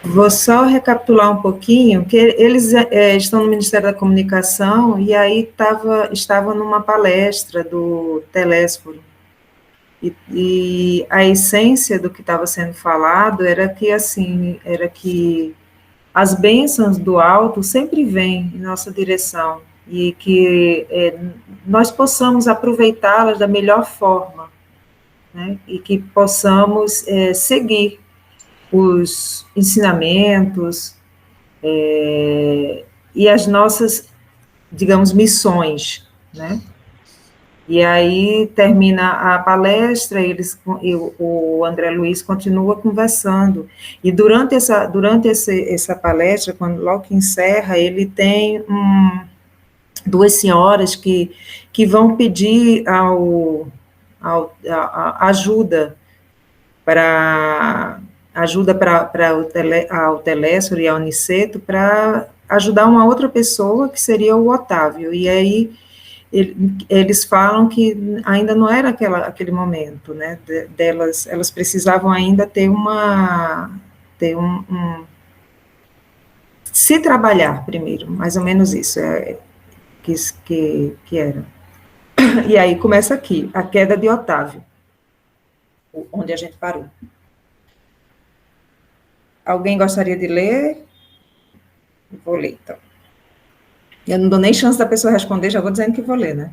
Vou só recapitular um pouquinho, que eles estão no Ministério da Comunicação, e aí estava numa palestra do Telésforo, e a essência do que estava sendo falado era que, assim, era que as bênçãos do alto sempre vêm em nossa direção, e que nós possamos aproveitá-las da melhor forma, né? E que possamos seguir os ensinamentos, e as nossas, digamos, missões, né? E aí termina a palestra, o André Luiz continua conversando. E durante essa palestra, logo que encerra, ele tem duas senhoras que vão pedir ajuda para ao Telésforo e ao Niceto para ajudar uma outra pessoa, que seria o Otávio. E aí eles falam que ainda não era aquele momento, né, delas, elas precisavam ainda ter se trabalhar primeiro, mais ou menos isso, que era. E aí começa aqui, a queda de Otávio, onde a gente parou. Alguém gostaria de ler? Vou ler, então. Eu não dou nem chance da pessoa responder, já vou dizendo que vou ler, né?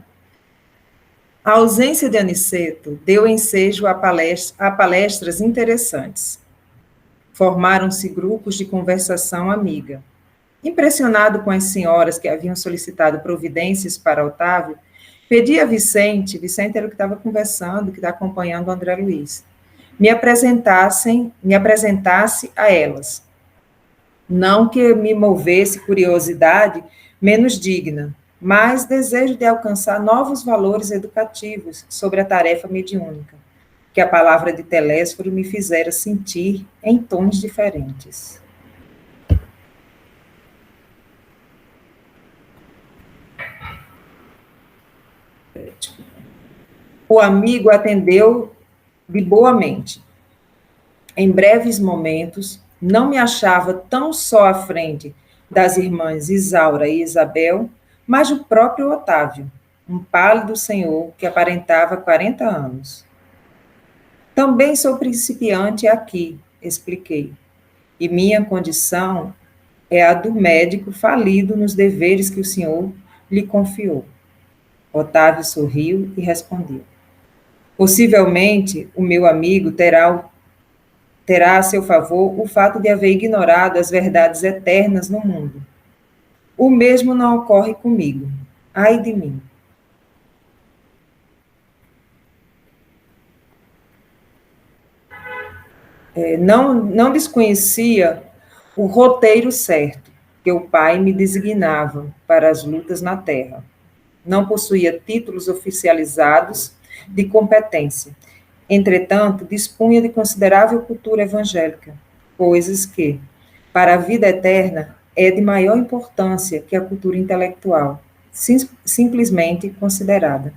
A ausência de Aniceto deu ensejo a palestras interessantes. Formaram-se grupos de conversação amiga. Impressionado com as senhoras que haviam solicitado providências para Otávio, pedi a Vicente era o que estava conversando, que está acompanhando o André Luiz, me apresentasse a elas. Não que me movesse curiosidade menos digna, mas desejo de alcançar novos valores educativos sobre a tarefa mediúnica, que a palavra de Telésforo me fizera sentir em tons diferentes. O amigo atendeu de boa mente. Em breves momentos, não me achava tão só à frente das irmãs Isaura e Isabel, mas do próprio Otávio, um pálido senhor que aparentava 40 anos. Também sou principiante aqui, expliquei, e minha condição é a do médico falido nos deveres que o senhor lhe confiou. Otávio sorriu e respondeu: possivelmente o meu amigo terá a seu favor o fato de haver ignorado as verdades eternas no mundo. O mesmo não ocorre comigo. Ai de mim. Não desconhecia o roteiro certo que o pai me designava para as lutas na terra. Não possuía títulos oficializados de competência. Entretanto, dispunha de considerável cultura evangélica, coisas que, para a vida eterna, é de maior importância que a cultura intelectual, simplesmente considerada.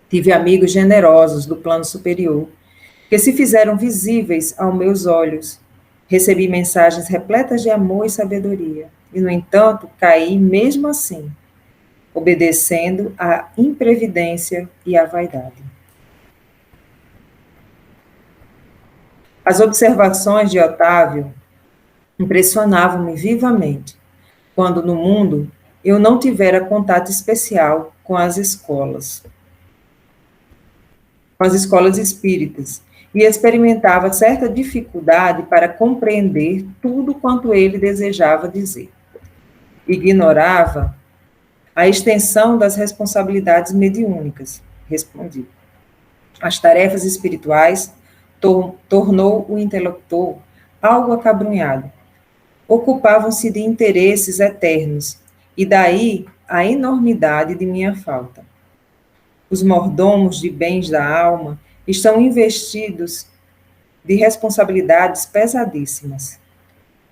Tive amigos generosos do plano superior, que se fizeram visíveis aos meus olhos. Recebi mensagens repletas de amor e sabedoria, e, no entanto, caí mesmo assim, obedecendo à imprevidência e à vaidade. As observações de Otávio impressionavam-me vivamente, quando no mundo eu não tivera contato especial com as escolas espíritas, e experimentava certa dificuldade para compreender tudo quanto ele desejava dizer. Ignorava a extensão das responsabilidades mediúnicas, respondi. As tarefas espirituais tornou o interlocutor algo acabrunhado. Ocupavam-se de interesses eternos, e daí a enormidade de minha falta. Os mordomos de bens da alma estão investidos de responsabilidades pesadíssimas.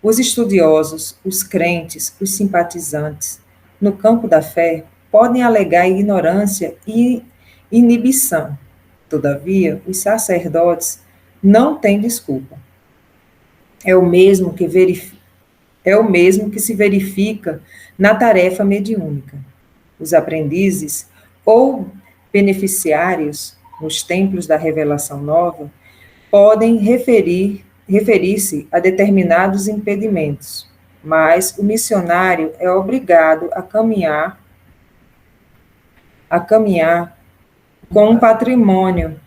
Os estudiosos, os crentes, os simpatizantes, no campo da fé, podem alegar ignorância e inibição. Todavia, os sacerdotes não têm desculpa. é o mesmo que se verifica na tarefa mediúnica. Os aprendizes ou beneficiários nos templos da revelação nova podem referir-se a determinados impedimentos, mas o missionário é obrigado a caminhar com um patrimônio.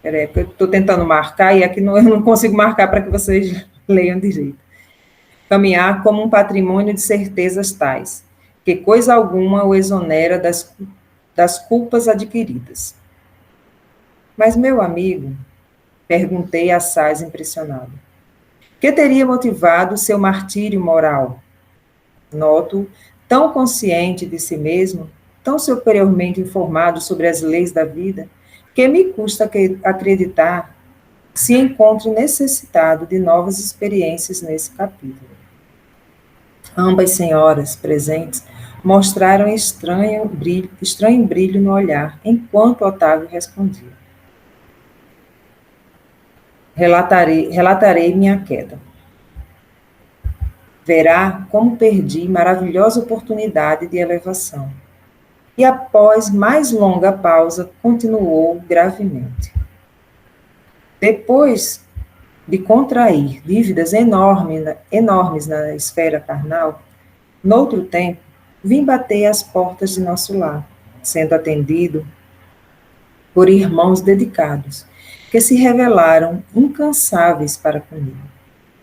Peraí, porque eu estou tentando marcar e aqui eu não consigo marcar para que vocês leiam de jeito. Caminhar como um patrimônio de certezas tais, que coisa alguma o exonera das culpas adquiridas. Mas, meu amigo, perguntei assaz impressionado, que teria motivado seu martírio moral? Noto, tão consciente de si mesmo, tão superiormente informado sobre as leis da vida, que me custa acreditar que se encontre necessitado de novas experiências nesse capítulo. Ambas senhoras presentes mostraram estranho brilho no olhar, enquanto Otávio respondia. Relatarei minha queda. Verá como perdi maravilhosa oportunidade de elevação. E após mais longa pausa, continuou gravemente. Depois de contrair dívidas enormes na esfera carnal, noutro tempo, vim bater às portas de nosso lar, sendo atendido por irmãos dedicados, que se revelaram incansáveis para comigo.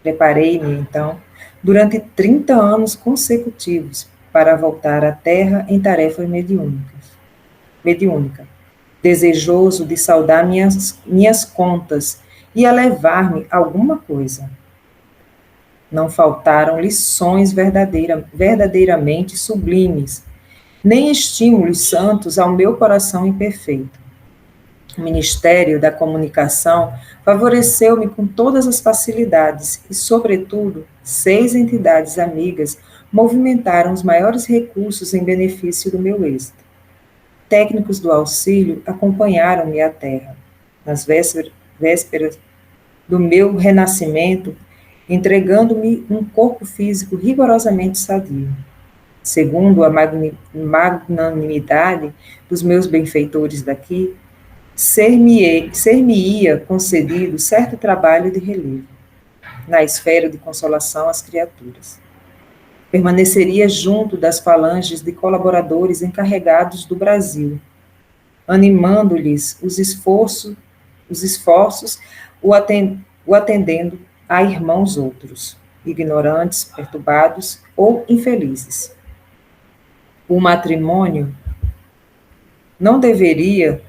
Preparei-me, então, durante 30 anos consecutivos, para voltar à Terra em tarefas mediúnica, desejoso de saldar minhas contas e elevar-me alguma coisa. Não faltaram lições verdadeiramente sublimes, nem estímulos santos ao meu coração imperfeito. O Ministério da Comunicação favoreceu-me com todas as facilidades e, sobretudo, 6 entidades amigas movimentaram os maiores recursos em benefício do meu êxito. Técnicos do auxílio acompanharam-me à terra. Nas vésperas do meu renascimento, entregando-me um corpo físico rigorosamente sadio. Segundo a magnanimidade dos meus benfeitores daqui, ser-me-ia concedido certo trabalho de relevo, na esfera de consolação às criaturas. Permaneceria junto das falanges de colaboradores encarregados do Brasil, animando-lhes os esforços, o atendendo a irmãos outros, ignorantes, perturbados ou infelizes. O matrimônio não deveria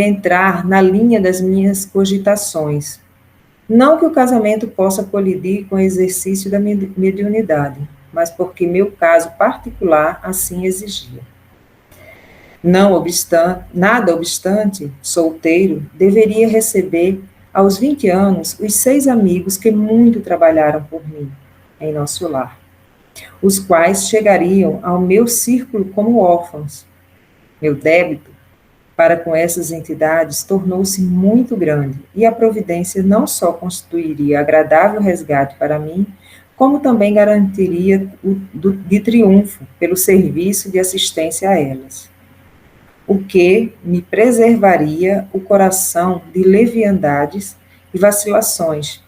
entrar na linha das minhas cogitações. Não que o casamento possa colidir com o exercício da mediunidade, mas porque meu caso particular assim exigia. Nada obstante, solteiro, deveria receber, aos 20 anos, os 6 amigos que muito trabalharam por mim, em nosso lar, os quais chegariam ao meu círculo como órfãos. Meu débito para com essas entidades tornou-se muito grande, e a providência não só constituiria agradável resgate para mim, como também garantiria de triunfo pelo serviço de assistência a elas, o que me preservaria o coração de leviandades e vacilações,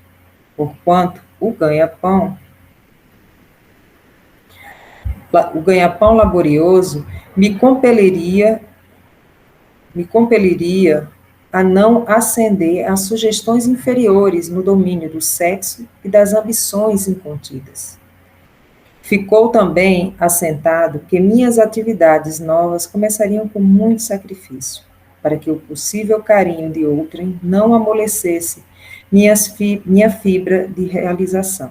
porquanto o ganha-pão laborioso me compeliria a não ascender a sugestões inferiores no domínio do sexo e das ambições incontidas. Ficou também assentado que minhas atividades novas começariam com muito sacrifício, para que o possível carinho de outrem não amolecesse minha fibra de realização,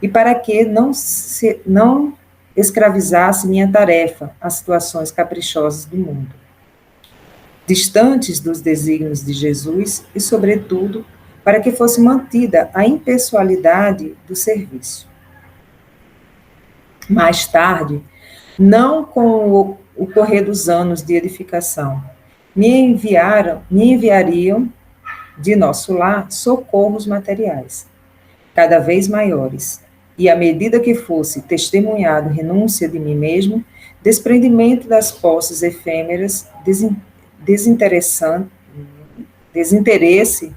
e para que não escravizasse minha tarefa às situações caprichosas do mundo, distantes dos desígnios de Jesus e, sobretudo, para que fosse mantida a impessoalidade do serviço. Mais tarde, não com o correr dos anos de edificação, me enviariam de nosso lar socorros materiais, cada vez maiores, e à medida que fosse testemunhado renúncia de mim mesmo, desprendimento das posses efêmeras, desinteresse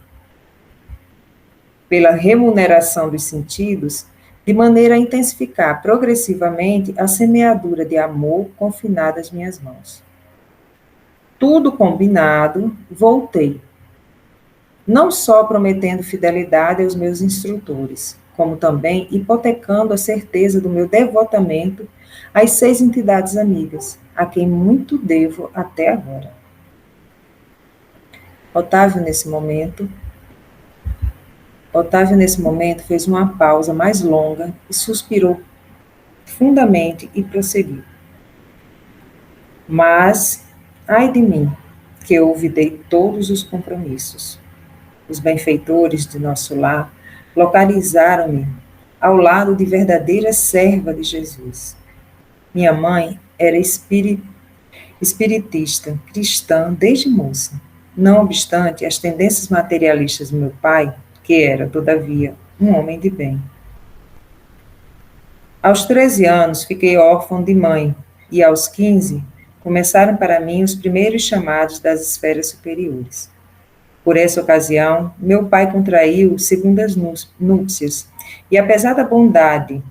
pela remuneração dos sentidos, de maneira a intensificar progressivamente a semeadura de amor confinada às minhas mãos. Tudo combinado, voltei, não só prometendo fidelidade aos meus instrutores, como também hipotecando a certeza do meu devotamento às 6 entidades amigas, a quem muito devo até agora. Otávio, nesse momento, fez uma pausa mais longa e suspirou profundamente e prosseguiu. Mas, ai de mim, que eu olvidei todos os compromissos. Os benfeitores de nosso lar localizaram-me ao lado de verdadeira serva de Jesus. Minha mãe era espiritista, cristã desde moça. Não obstante as tendências materialistas do meu pai, que era, todavia, um homem de bem. Aos 13 anos, fiquei órfão de mãe, e aos 15, começaram para mim os primeiros chamados das esferas superiores. Por essa ocasião, meu pai contraiu segundas núpcias, e apesar da bondade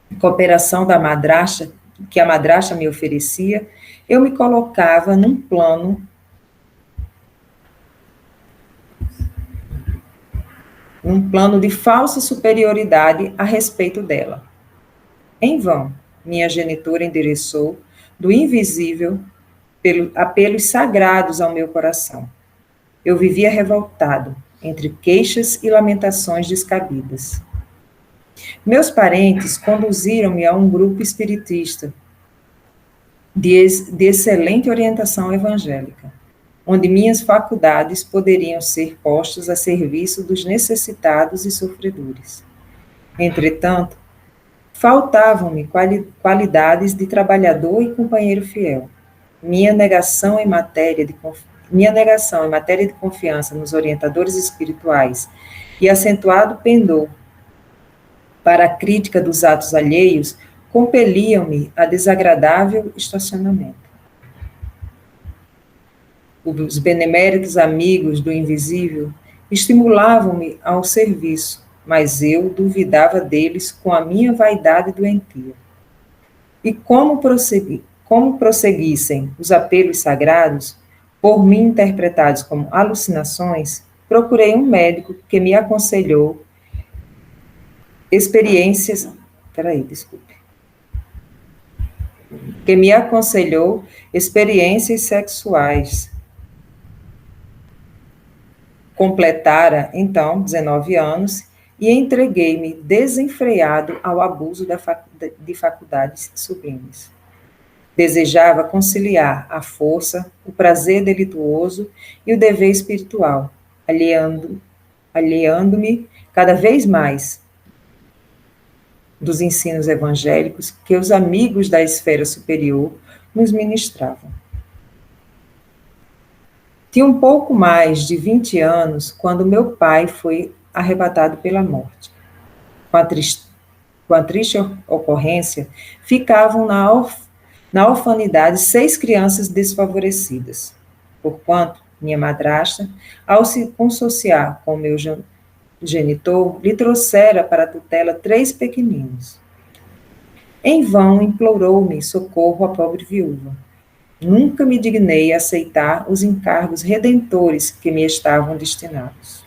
e cooperação da madrasta, que a madrasta me oferecia, eu me colocava num plano de falsa superioridade a respeito dela. Em vão, minha genitora endereçou do invisível apelos sagrados ao meu coração. Eu vivia revoltado, entre queixas e lamentações descabidas. Meus parentes conduziram-me a um grupo espiritista de excelente orientação evangélica, onde minhas faculdades poderiam ser postas a serviço dos necessitados e sofredores. Entretanto, faltavam-me qualidades de trabalhador e companheiro fiel. Minha negação em matéria de confiança nos orientadores espirituais e acentuado pendor para a crítica dos atos alheios compeliam-me a desagradável estacionamento. Os beneméritos amigos do invisível estimulavam-me ao serviço, mas eu duvidava deles com a minha vaidade doentia. E como prosseguissem os apelos sagrados, por mim interpretados como alucinações, procurei um médico que me aconselhou experiências sexuais. Completara, então, 19 anos e entreguei-me desenfreado ao abuso de faculdades sublimes. Desejava conciliar a força, o prazer delituoso e o dever espiritual, aliando-me cada vez mais dos ensinos evangélicos que os amigos da esfera superior nos ministravam. Tinha um pouco mais de 20 anos quando meu pai foi arrebatado pela morte. Com a triste ocorrência, ficavam na orfanidade 6 crianças desfavorecidas, porquanto minha madrasta, ao se consociar com meu genitor, lhe trouxera para a tutela 3 pequeninos. Em vão implorou-me socorro a pobre viúva. Nunca me dignei a aceitar os encargos redentores que me estavam destinados.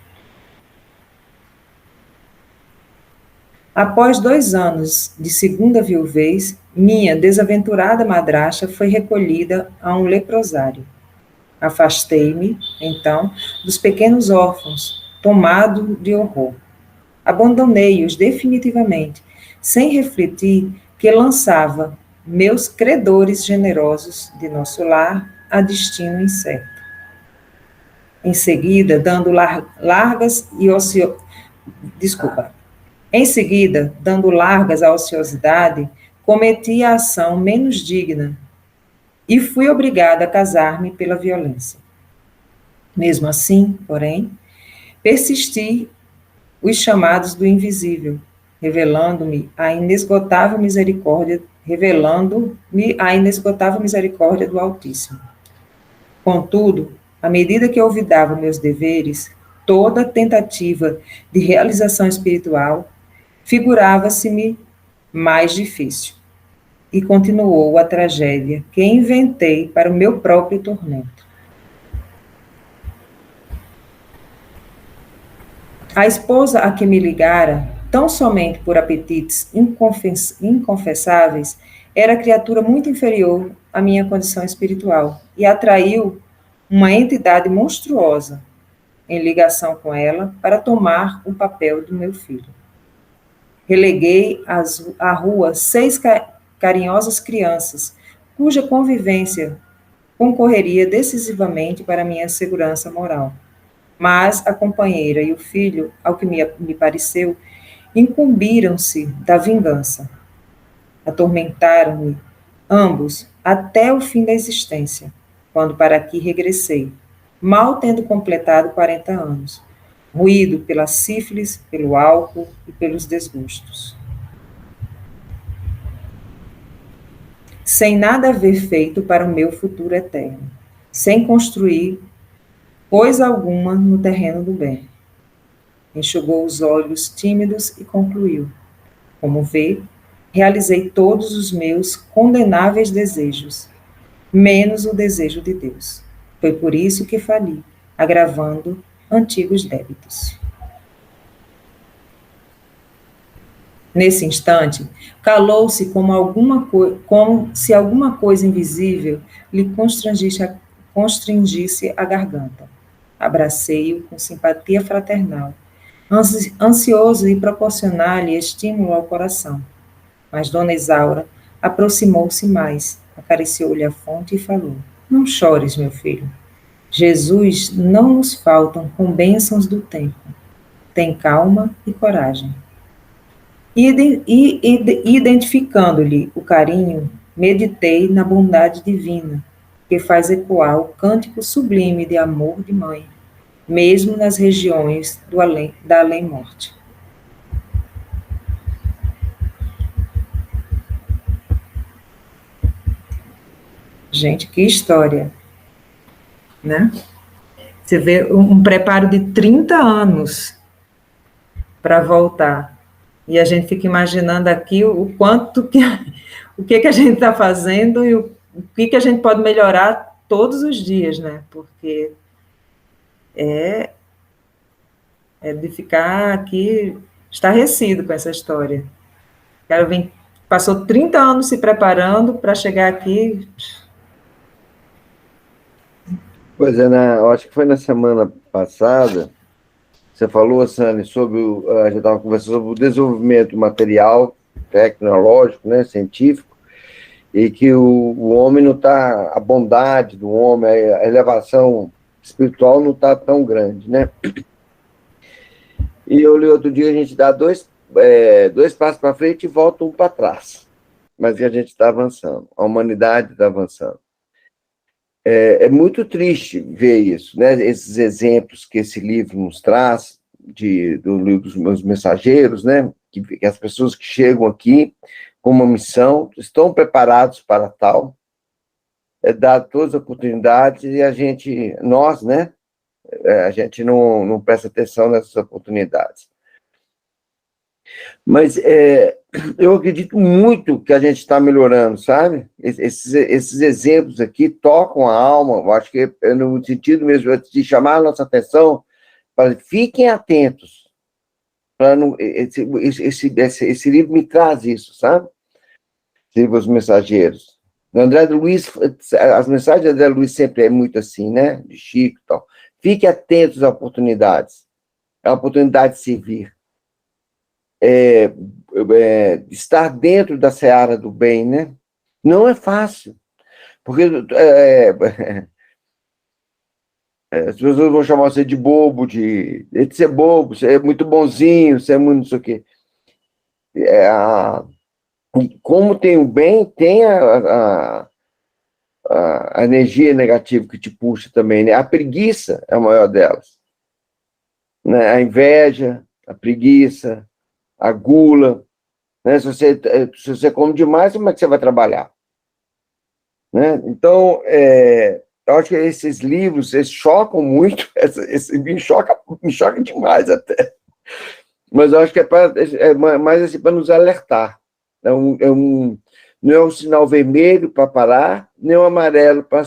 Após 2 anos de segunda viuvez, minha desaventurada madrasta foi recolhida a um leprosário. Afastei-me, então, dos pequenos órfãos, tomado de horror. Abandonei-os definitivamente, sem refletir que lançava meus credores generosos de nosso lar a destino incerto. Em seguida, dando largas à ociosidade, cometi a ação menos digna e fui obrigada a casar-me pela violência. Mesmo assim, porém, persisti os chamados do invisível, revelando-me a inesgotável misericórdia do Altíssimo. Contudo, à medida que olvidava meus deveres, toda tentativa de realização espiritual figurava-se-me mais difícil. E continuou a tragédia que inventei para o meu próprio tormento. A esposa a que me ligara, tão somente por apetites inconfessáveis, era criatura muito inferior à minha condição espiritual e atraiu uma entidade monstruosa em ligação com ela para tomar o papel do meu filho. Releguei à rua 6 carinhosas crianças, cuja convivência concorreria decisivamente para minha segurança moral. Mas a companheira e o filho, ao que me pareceu, incumbiram-se da vingança. Atormentaram-me, ambos, até o fim da existência, quando para aqui regressei, mal tendo completado 40 anos, ruído pela sífilis, pelo álcool e pelos desgostos. Sem nada haver feito para o meu futuro eterno, sem construir coisa alguma no terreno do bem. Enxugou os olhos tímidos e concluiu: como vê, realizei todos os meus condenáveis desejos, menos o desejo de Deus. Foi por isso que fali, agravando antigos débitos. Nesse instante, calou-se como se alguma coisa invisível lhe constringisse a garganta. Abracei-o com simpatia fraternal, ansioso de proporcionar-lhe estímulo ao coração. Mas Dona Isaura aproximou-se mais, acariciou-lhe a fonte e falou: não chores, meu filho. Jesus não nos faltam com bênçãos do tempo. Tem calma e coragem. Identificando-lhe o carinho, meditei na bondade divina, que faz ecoar o cântico sublime de amor de mãe, mesmo nas regiões da além-morte. Gente, que história, né? Você vê um preparo de 30 anos para voltar. E a gente fica imaginando aqui o que a gente está fazendo e o que a gente pode melhorar todos os dias, né? Porque é de ficar aqui estarrecido com essa história. O cara passou 30 anos se preparando para chegar aqui. Pois é, eu acho que foi na semana passada, você falou, Sani, sobre a gente estava conversando sobre o desenvolvimento material, tecnológico, né, científico, e que o homem não está, a bondade do homem, a elevação espiritual não está tão grande, né? E eu li outro dia, a gente dá dois passos para frente e volta um para trás, mas a gente está avançando, a humanidade está avançando. É muito triste ver isso, né? Esses exemplos que esse livro nos traz, do livro dos meus mensageiros, né? Que as pessoas que chegam aqui com uma missão estão preparados para tal, dar todas as oportunidades e nós, né? A gente não presta atenção nessas oportunidades. Mas eu acredito muito que a gente está melhorando, sabe? Esses exemplos aqui tocam a alma, eu acho que é no sentido mesmo de chamar a nossa atenção para fiquem atentos. Esse livro me traz isso, sabe? Os mensageiros. O André Luiz, as mensagens do André Luiz sempre é muito assim, né? De Chico e tal. Fiquem atentos às oportunidades. É a oportunidade de servir. Estar dentro da seara do bem, né? Não é fácil, porque as pessoas vão chamar você de bobo, de ser bobo, você é muito bonzinho, você é muito não sei o quê. Como tem o bem, tem a energia negativa que te puxa também, né? A preguiça é a maior delas. né? A inveja, a preguiça, a gula, né? Se você come demais, como é que você vai trabalhar? Né? Então, eu acho que esses livros, eles chocam muito, me choca demais até, mas eu acho que mais assim, para nos alertar. Não é um sinal vermelho para parar, nem um amarelo para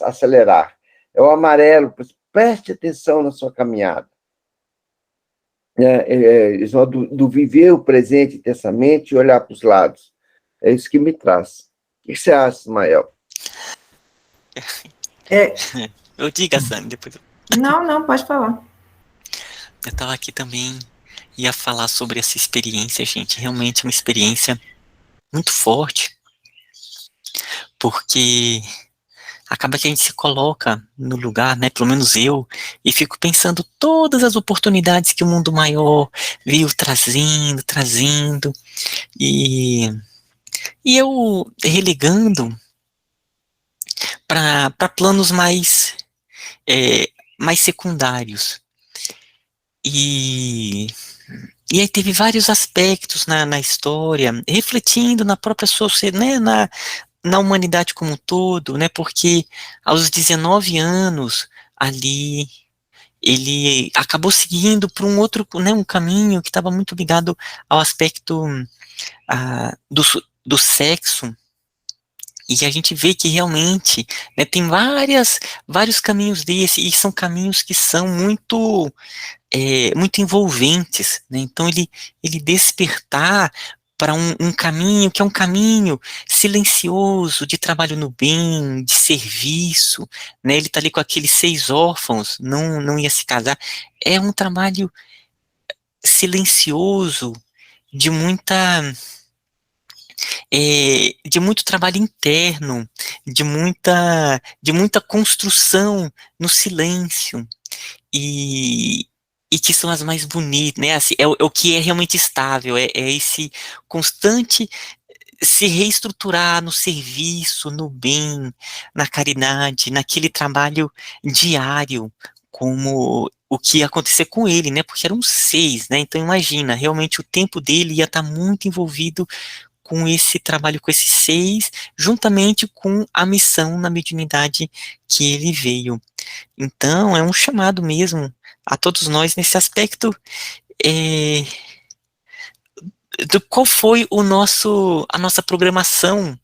acelerar. É o amarelo, preste atenção na sua caminhada. Do viver o presente intensamente e olhar para os lados. É isso que me traz. O que você acha, Ismael? Eu digo, Sandra, depois Não, pode falar. eu tava aqui também, ia falar sobre essa experiência, gente. Realmente é uma experiência muito forte, porque acaba que a gente se coloca no lugar, né, pelo menos eu, e fico pensando todas as oportunidades que o mundo maior veio trazendo, e, e eu relegando para planos mais secundários. E aí teve vários aspectos na história, refletindo na própria sociedade, né, na humanidade como um todo, né, porque aos 19 anos, ali, ele acabou seguindo para um outro, né, um caminho que estava muito ligado ao aspecto do sexo, e a gente vê que realmente, né, tem vários caminhos desse, e são caminhos que são muito envolventes, né? Então ele despertar para um caminho que é um caminho silencioso, de trabalho no bem, de serviço, né? Ele está ali com aqueles 6 órfãos, não ia se casar. É um trabalho silencioso, de de muito trabalho interno, de muita construção no silêncio, e, e que são as mais bonitas, né? Assim, é o que é realmente estável, é esse constante se reestruturar no serviço, no bem, na caridade, naquele trabalho diário, como o que ia acontecer com ele, né? Porque eram 6, né? Então imagina, realmente o tempo dele ia estar muito envolvido com esse trabalho, com esses 6, juntamente com a missão na mediunidade que ele veio. Então, é um chamado mesmo a todos nós nesse aspecto, é, do qual foi a nossa programação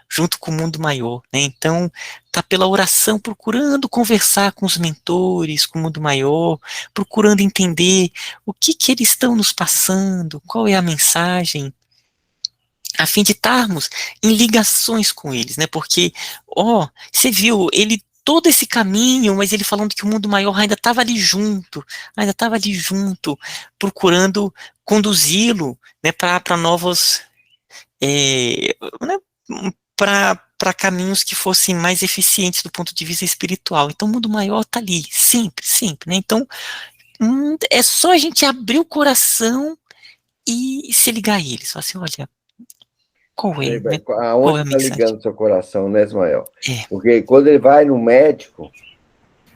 junto com o mundo maior, né? Então, tá pela oração procurando conversar com os mentores, com o mundo maior, procurando entender o que eles estão nos passando, qual é a mensagem, a fim de estarmos em ligações com eles, né? Porque, você viu, ele todo esse caminho, mas ele falando que o mundo maior ainda estava ali junto, procurando conduzi-lo, né, para novos, né, para caminhos que fossem mais eficientes do ponto de vista espiritual. Então, o mundo maior está ali, sempre, sempre, né? Então, é só a gente abrir o coração e se ligar a eles. Falar assim, olha, qual é, né? Qual Aonde é a está mensagem? ligando seu coração, né, Ismael? É. Porque quando ele vai no médico,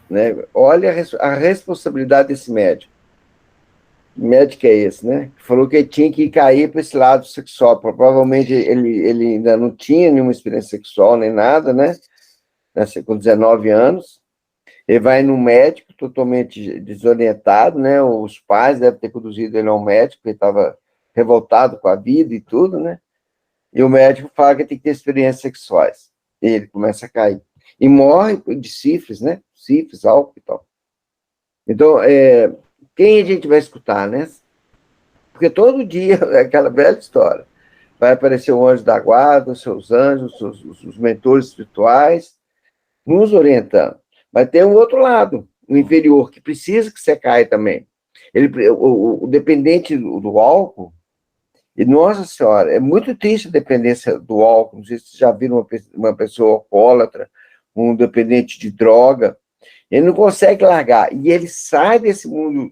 né, olha a responsabilidade desse médico. Que médico é esse, né? Falou que ele tinha que cair para esse lado sexual. Provavelmente ele ainda não tinha nenhuma experiência sexual, nem nada, né? Com 19 anos. Ele vai no médico totalmente desorientado, né? Os pais devem ter conduzido ele ao médico, ele estava revoltado com a vida e tudo, né? E o médico fala que tem que ter experiências sexuais. E ele começa a cair. E morre de sífilis, né? Sífilis, álcool e tal. Então, quem a gente vai escutar, né? Porque todo dia é aquela velha história. Vai aparecer o anjo da guarda, os seus anjos, os mentores espirituais, nos orientando. Mas tem um outro lado, o inferior, que precisa que você caia também. O dependente do álcool, e, nossa senhora, é muito triste a dependência do álcool. Não sei se vocês já viram uma pessoa alcoólatra, um dependente de droga. Ele não consegue largar. E ele sai desse mundo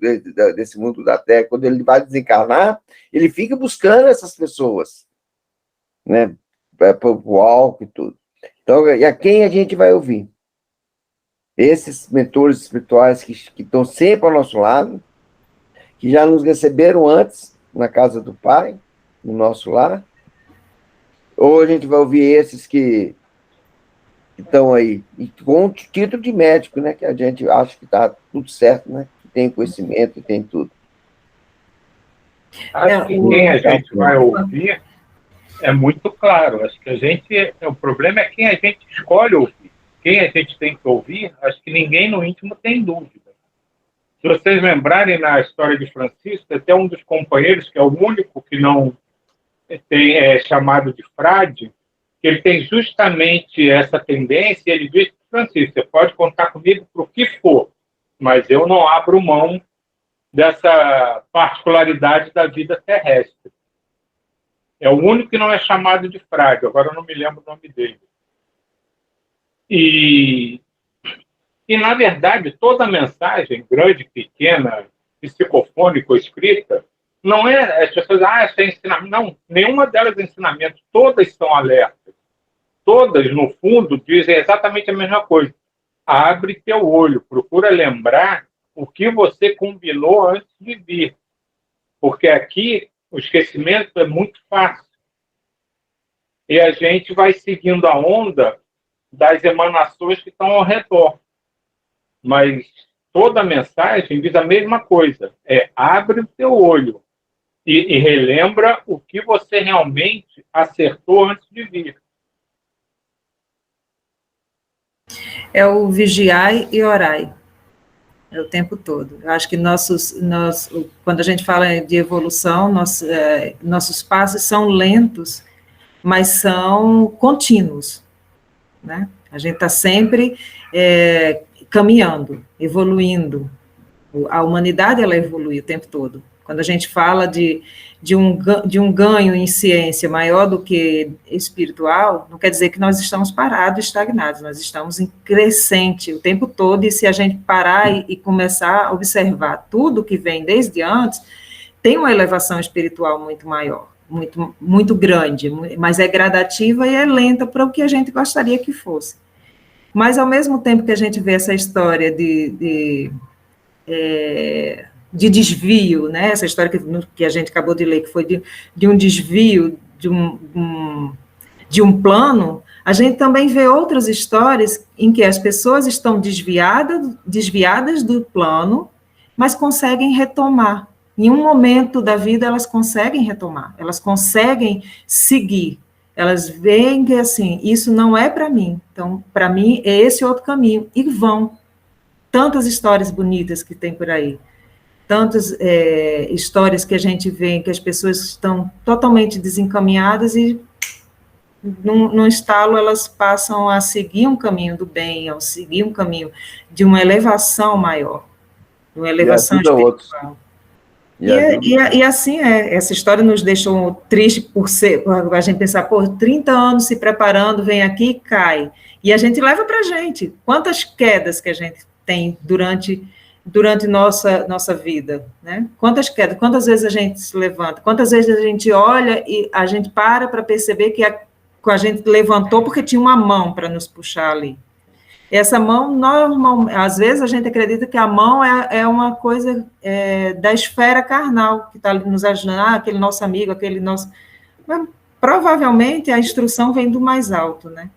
da Terra. Quando ele vai desencarnar, ele fica buscando essas pessoas, né? Para o álcool e tudo. Então, e a quem a gente vai ouvir? Esses mentores espirituais que estão sempre ao nosso lado, que já nos receberam antes na casa do Pai, no nosso lar, ou a gente vai ouvir esses que estão aí, e com o título de médico, né, que a gente acha que está tudo certo, né, que tem conhecimento e tem tudo. Acho que quem a gente vai ouvir é muito claro. Acho que o problema é quem a gente escolhe ouvir. Quem a gente tem que ouvir, acho que ninguém no íntimo tem dúvida. Se vocês lembrarem na história de Francisco, até um dos companheiros, que é o único que não é chamado de frade, que ele tem justamente essa tendência, e ele diz: Francisco, você pode contar comigo para o que for, mas eu não abro mão dessa particularidade da vida terrestre. É o único que não é chamado de frade, agora eu não me lembro o nome dele. E na verdade, toda mensagem, grande, pequena, psicofônica ou escrita, não é as pessoas, essa é ensinamento. Não, nenhuma delas é ensinamento, todas são alertas. Todas, no fundo, dizem exatamente a mesma coisa. Abre teu olho, procura lembrar o que você combinou antes de vir. Porque aqui o esquecimento é muito fácil. E a gente vai seguindo a onda das emanações que estão ao redor. Mas toda a mensagem diz a mesma coisa. Abre o teu olho e relembra o que você realmente acertou antes de vir. É o vigiai e orai. É o tempo todo. Eu acho que quando a gente fala de evolução, nossos passos são lentos, mas são contínuos, né? A gente está sempre caminhando, evoluindo. A humanidade, ela evolui o tempo todo. Quando a gente fala de um ganho em ciência maior do que espiritual, não quer dizer que nós estamos parados, estagnados, nós estamos em crescente o tempo todo, e se a gente parar e começar a observar tudo que vem desde antes, tem uma elevação espiritual muito maior, muito, muito grande, mas é gradativa e é lenta para o que a gente gostaria que fosse. Mas, ao mesmo tempo que a gente vê essa história de desvio, né? Essa história que a gente acabou de ler, que foi de um desvio de um plano, a gente também vê outras histórias em que as pessoas estão desviadas do plano, mas conseguem retomar. Em um momento da vida, elas conseguem retomar, elas conseguem seguir, elas veem que, assim, isso não é para mim, então, para mim, é esse outro caminho, e vão. Tantas histórias bonitas que tem por aí, tantas histórias que a gente vê em que as pessoas estão totalmente desencaminhadas e, num estalo, elas passam a seguir um caminho do bem, a seguir um caminho de uma elevação maior, de uma elevação espiritual. E assim essa história nos deixou triste por a gente pensar, 30 anos se preparando, vem aqui e cai. E a gente leva para a gente. Quantas quedas que a gente tem durante nossa vida, né? Quantas quedas, quantas vezes a gente se levanta, quantas vezes a gente olha e a gente para perceber que a gente levantou porque tinha uma mão para nos puxar ali. Essa mão, às vezes a gente acredita que a mão é uma coisa da esfera carnal, que está nos ajudando, aquele nosso amigo, aquele nosso... Mas, provavelmente, a instrução vem do mais alto, né?